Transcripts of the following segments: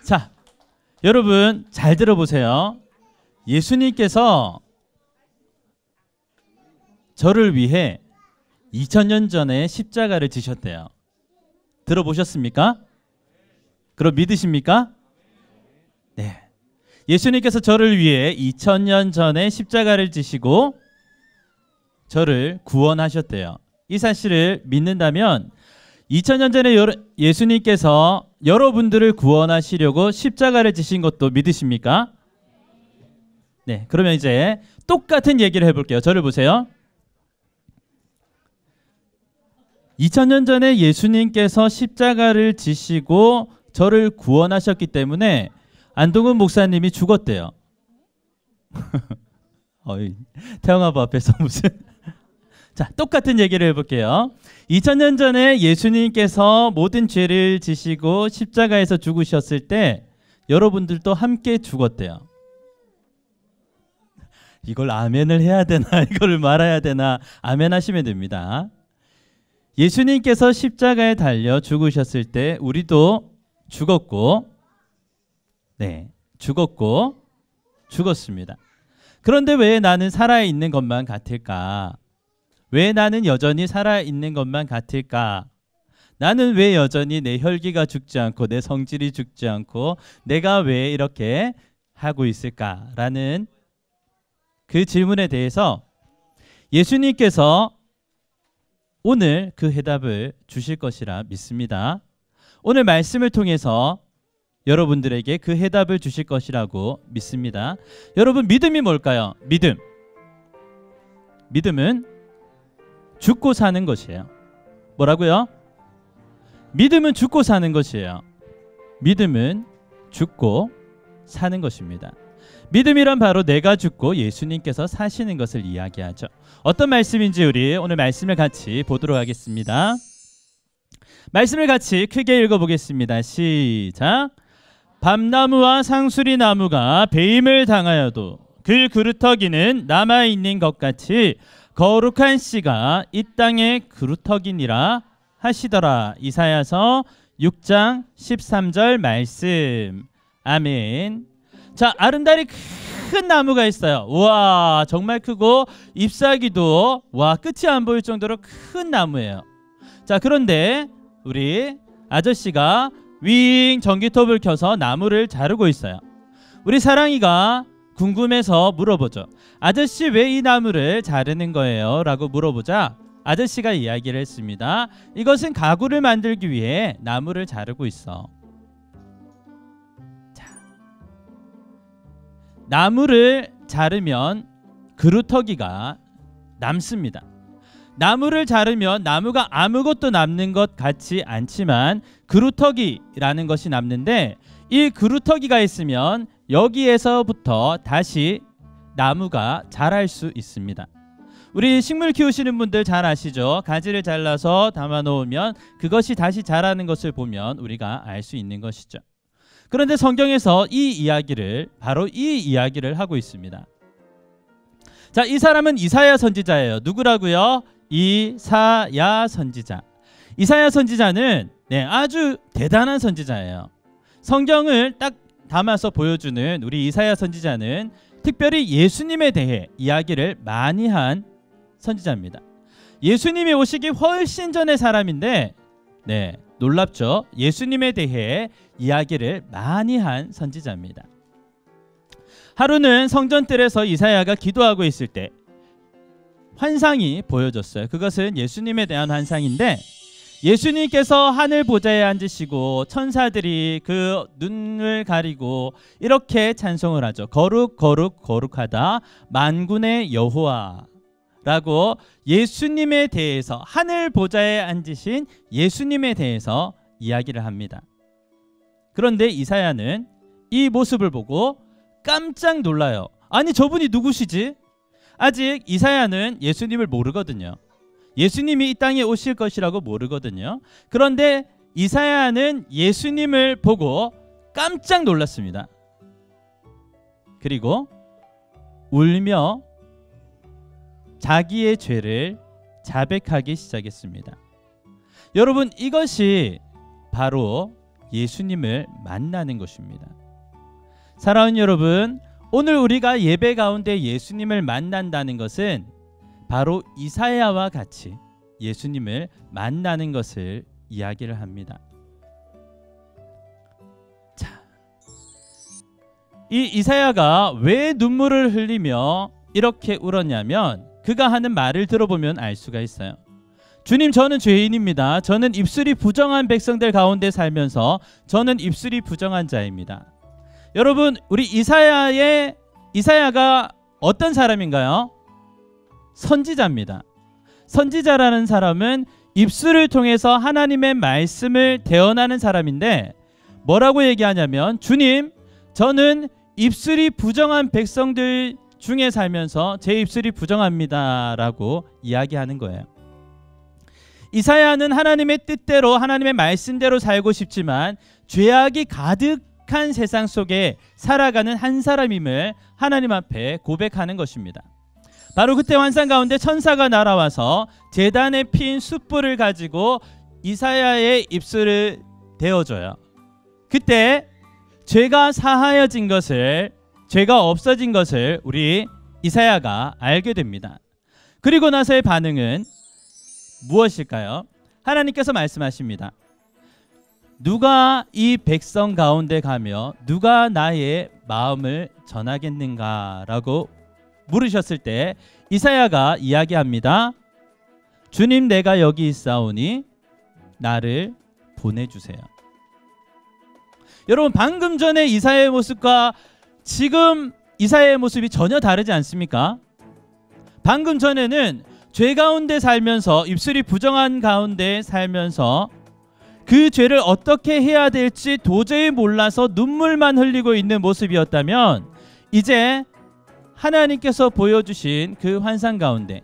자, 여러분 잘 들어보세요. 예수님께서 저를 위해 2000년 전에 십자가를 지셨대요. 들어보셨습니까? 그럼 믿으십니까? 네. 예수님께서 저를 위해 2000년 전에 십자가를 지시고 저를 구원하셨대요. 이 사실을 믿는다면 2000년 전에 예수님께서 여러분들을 구원하시려고 십자가를 지신 것도 믿으십니까? 네, 그러면 이제 똑같은 얘기를 해볼게요. 저를 보세요. 2000년 전에 예수님께서 십자가를 지시고 저를 구원하셨기 때문에 안동훈 목사님이 죽었대요. 태영아부 앞에서 무슨 자, 똑같은 얘기를 해볼게요. 2000년 전에 예수님께서 모든 죄를 지시고 십자가에서 죽으셨을 때 여러분들도 함께 죽었대요. 이걸 아멘을 해야 되나 이걸 말아야 되나 아멘 하시면 됩니다. 예수님께서 십자가에 달려 죽으셨을 때 우리도 죽었고 죽었습니다. 그런데 왜 나는 살아있는 것만 같을까? 왜 나는 여전히 살아있는 것만 같을까? 나는 왜 여전히 내 혈기가 죽지 않고 내 성질이 죽지 않고 내가 왜 이렇게 하고 있을까라는 그 질문에 대해서 예수님께서 오늘 그 해답을 주실 것이라 믿습니다. 오늘 말씀을 통해서 여러분들에게 그 해답을 주실 것이라고 믿습니다. 여러분, 믿음이 뭘까요? 믿음은 죽고 사는 것이에요. 뭐라고요? 믿음은 죽고 사는 것이에요. 믿음은 죽고 사는 것입니다. 믿음이란 바로 내가 죽고 예수님께서 사시는 것을 이야기하죠. 어떤 말씀인지 우리 오늘 말씀을 같이 보도록 하겠습니다. 말씀을 같이 크게 읽어보겠습니다. 시작. 밤나무와 상수리 나무가 배임을 당하여도 그 그루터기는 남아있는 것 같이 거룩한 씨가 이 땅의 그루터기니라 하시더라. 이사야서 6장 13절 말씀. 아멘. 자, 아름다리 큰 나무가 있어요. 우와, 정말 크고 잎사귀도 와 끝이 안 보일 정도로 큰 나무예요. 자, 그런데 우리 아저씨가 윙 전기톱을 켜서 나무를 자르고 있어요. 우리 사랑이가 궁금해서 물어보죠. 아저씨, 왜 이 나무를 자르는 거예요? 라고 물어보자 아저씨가 이야기를 했습니다. 이것은 가구를 만들기 위해 나무를 자르고 있어. 자, 나무를 자르면 그루터기가 남습니다. 나무를 자르면 나무가 아무것도 남는 것 같지 않지만 그루터기라는 것이 남는데 이 그루터기가 있으면 여기에서부터 다시 나무가 자랄 수 있습니다. 우리 식물 키우시는 분들 잘 아시죠? 가지를 잘라서 담아 놓으면 그것이 다시 자라는 것을 보면 우리가 알 수 있는 것이죠. 그런데 성경에서 바로 이 이야기를 하고 있습니다. 자, 이 사람은 이사야 선지자예요. 누구라고요? 이사야 선지자. 이사야 선지자는 아주 대단한 선지자예요. 성경을 딱 담아서 보여주는 우리 이사야 선지자는 특별히 예수님에 대해 이야기를 많이 한 선지자입니다. 예수님이 오시기 훨씬 전의 사람인데 놀랍죠? 예수님에 대해 이야기를 많이 한 선지자입니다. 하루는 성전뜰에서 이사야가 기도하고 있을 때 환상이 보여졌어요. 그것은 예수님에 대한 환상인데 예수님께서 하늘 보좌에 앉으시고 천사들이 그 눈을 가리고 이렇게 찬송을 하죠. 거룩 거룩 거룩하다 만군의 여호와라고 예수님에 대해서 하늘 보좌에 앉으신 예수님에 대해서 이야기를 합니다. 그런데 이사야는 이 모습을 보고 깜짝 놀라요. 아니, 저분이 누구시지? 아직 이사야는 예수님을 모르거든요. 예수님이 이 땅에 오실 것이라고 모르거든요. 그런데 이사야는 예수님을 보고 깜짝 놀랐습니다. 그리고 울며 자기의 죄를 자백하기 시작했습니다. 여러분, 이것이 바로 예수님을 만나는 것입니다. 사랑하는 여러분, 오늘 우리가 예배 가운데 예수님을 만난다는 것은 바로 이사야와 같이 예수님을 만나는 것을 이야기를 합니다. 자, 이 이사야가 왜 눈물을 흘리며 이렇게 울었냐면 그가 하는 말을 들어보면 알 수가 있어요. 주님, 저는 죄인입니다. 저는 입술이 부정한 백성들 가운데 살면서 저는 입술이 부정한 자입니다. 여러분, 우리 이사야가 어떤 사람인가요? 선지자입니다. 선지자라는 사람은 입술을 통해서 하나님의 말씀을 대언하는 사람인데 뭐라고 얘기하냐면, 주님, 저는 입술이 부정한 백성들 중에 살면서 제 입술이 부정합니다 라고 이야기하는 거예요. 이사야는 하나님의 뜻대로 하나님의 말씀대로 살고 싶지만 죄악이 가득한 세상 속에 살아가는 한 사람임을 하나님 앞에 고백하는 것입니다. 바로 그때 환상 가운데 천사가 날아와서 제단에 핀 숯불을 가지고 이사야의 입술을 데워줘요. 그때 죄가 사하여진 것을, 죄가 없어진 것을 우리 이사야가 알게 됩니다. 그리고 나서의 반응은 무엇일까요? 하나님께서 말씀하십니다. 누가 이 백성 가운데 가며 누가 나의 마음을 전하겠는가 라고 물으셨을 때 이사야가 이야기합니다. 주님, 내가 여기 있사오니 나를 보내주세요. 여러분, 방금 전에 이사야의 모습과 지금 이사야의 모습이 전혀 다르지 않습니까? 방금 전에는 죄 가운데 살면서, 입술이 부정한 가운데 살면서 그 죄를 어떻게 해야 될지 도저히 몰라서 눈물만 흘리고 있는 모습이었다면, 이제 하나님께서 보여주신 그 환상 가운데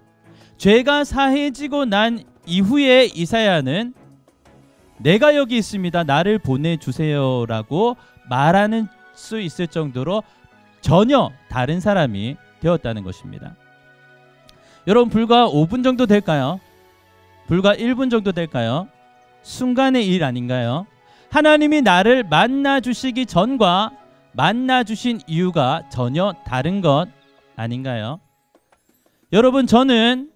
죄가 사해지고 난 이후에 이사야는 내가 여기 있습니다, 나를 보내주세요 라고 말하는 수 있을 정도로 전혀 다른 사람이 되었다는 것입니다. 여러분, 불과 5분 정도 될까요? 불과 1분 정도 될까요? 순간의 일 아닌가요? 하나님이 나를 만나주시기 전과 만나주신 이유가 전혀 다른 것 아닌가요? 여러분, 저는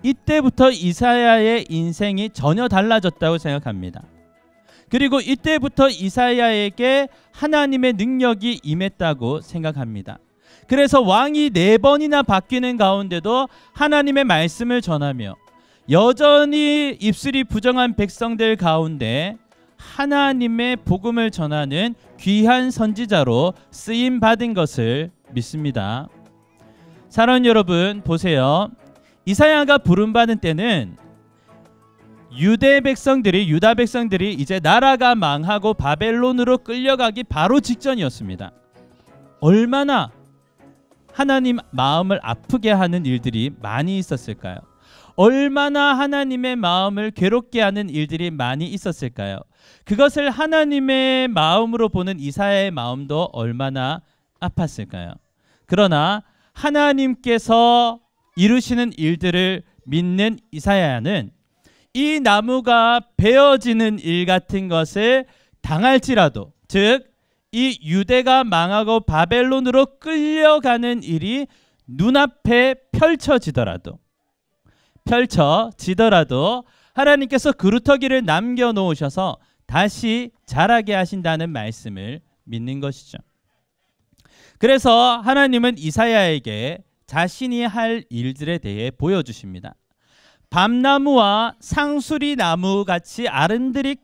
이때부터 이사야의 인생이 전혀 달라졌다고 생각합니다. 그리고 이때부터 이사야에게 하나님의 능력이 임했다고 생각합니다. 그래서 왕이 4번이나 바뀌는 가운데도 하나님의 말씀을 전하며 여전히 입술이 부정한 백성들 가운데 하나님의 복음을 전하는 귀한 선지자로 쓰임 받은 것을 믿습니다. 사랑하는 여러분, 보세요. 이사야가 부름받은 때는 유다 백성들이 이제 나라가 망하고 바벨론으로 끌려가기 바로 직전이었습니다. 얼마나 하나님 마음을 아프게 하는 일들이 많이 있었을까요? 얼마나 하나님의 마음을 괴롭게 하는 일들이 많이 있었을까요? 그것을 하나님의 마음으로 보는 이사야의 마음도 얼마나 아팠을까요? 그러나 하나님께서 이루시는 일들을 믿는 이사야는 이 나무가 베어지는 일 같은 것을 당할지라도, 즉 이 유대가 망하고 바벨론으로 끌려가는 일이 눈앞에 펼쳐지더라도 하나님께서 그루터기를 남겨놓으셔서 다시 자라게 하신다는 말씀을 믿는 것이죠. 그래서 하나님은 이사야에게 자신이 할 일들에 대해 보여주십니다. 밤나무와 상수리 나무 같이 아름드리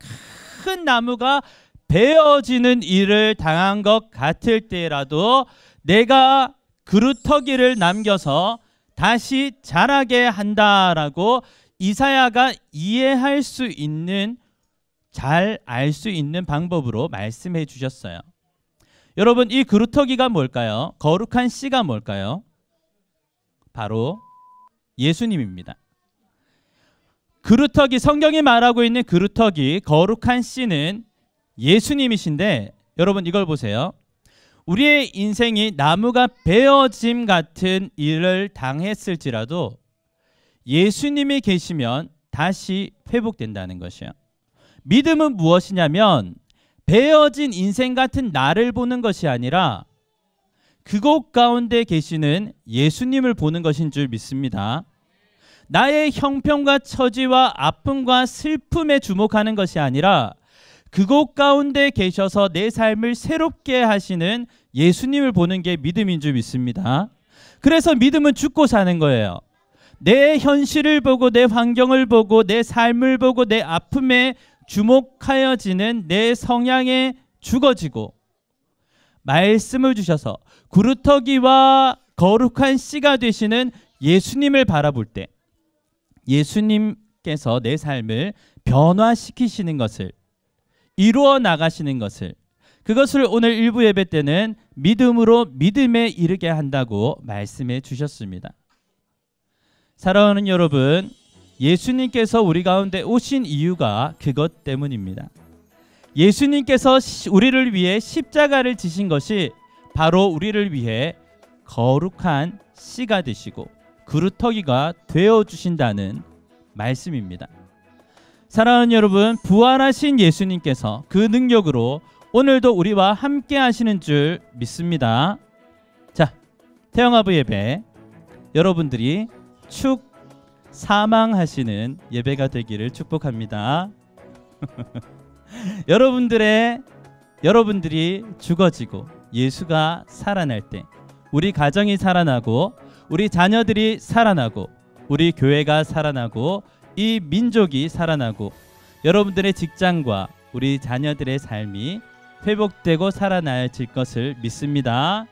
큰 나무가 베어지는 일을 당한 것 같을 때라도 내가 그루터기를 남겨서 다시 자라게 한다라고 이사야가 이해할 수 있는, 잘 알 수 있는 방법으로 말씀해 주셨어요. 여러분, 이 그루터기가 뭘까요? 거룩한 씨가 뭘까요? 바로 예수님입니다. 그루터기, 성경이 말하고 있는 그루터기, 거룩한 씨는 예수님이신데, 여러분 이걸 보세요. 우리의 인생이 나무가 베어짐 같은 일을 당했을지라도 예수님이 계시면 다시 회복된다는 것이에요. 믿음은 무엇이냐면 베어진 인생 같은 나를 보는 것이 아니라 그곳 가운데 계시는 예수님을 보는 것인 줄 믿습니다. 나의 형편과 처지와 아픔과 슬픔에 주목하는 것이 아니라 그곳 가운데 계셔서 내 삶을 새롭게 하시는 예수님을 보는 게 믿음인 줄 믿습니다. 그래서 믿음은 죽고 사는 거예요. 내 현실을 보고 내 환경을 보고 내 삶을 보고 내 아픔에 주목하여지는 내 성향에 죽어지고 말씀을 주셔서 구루터기와 거룩한 씨가 되시는 예수님을 바라볼 때 예수님께서 내 삶을 변화시키시는 것을 이루어 나가시는 것을 그것을 오늘 일부 예배 때는 믿음으로 믿음에 이르게 한다고 말씀해 주셨습니다. 사랑하는 여러분, 예수님께서 우리 가운데 오신 이유가 그것 때문입니다. 예수님께서 우리를 위해 십자가를 지신 것이 바로 우리를 위해 거룩한 씨가 되시고 그루터기가 되어 주신다는 말씀입니다. 사랑하는 여러분, 부활하신 예수님께서 그 능력으로 오늘도 우리와 함께 하시는 줄 믿습니다. 자, 태영아부 예배 여러분들이 사망하시는 예배가 되기를 축복합니다. 여러분들이 죽어지고 예수가 살아날 때 우리 가정이 살아나고 우리 자녀들이 살아나고 우리 교회가 살아나고 이 민족이 살아나고 여러분들의 직장과 우리 자녀들의 삶이 회복되고 살아나질 것을 믿습니다.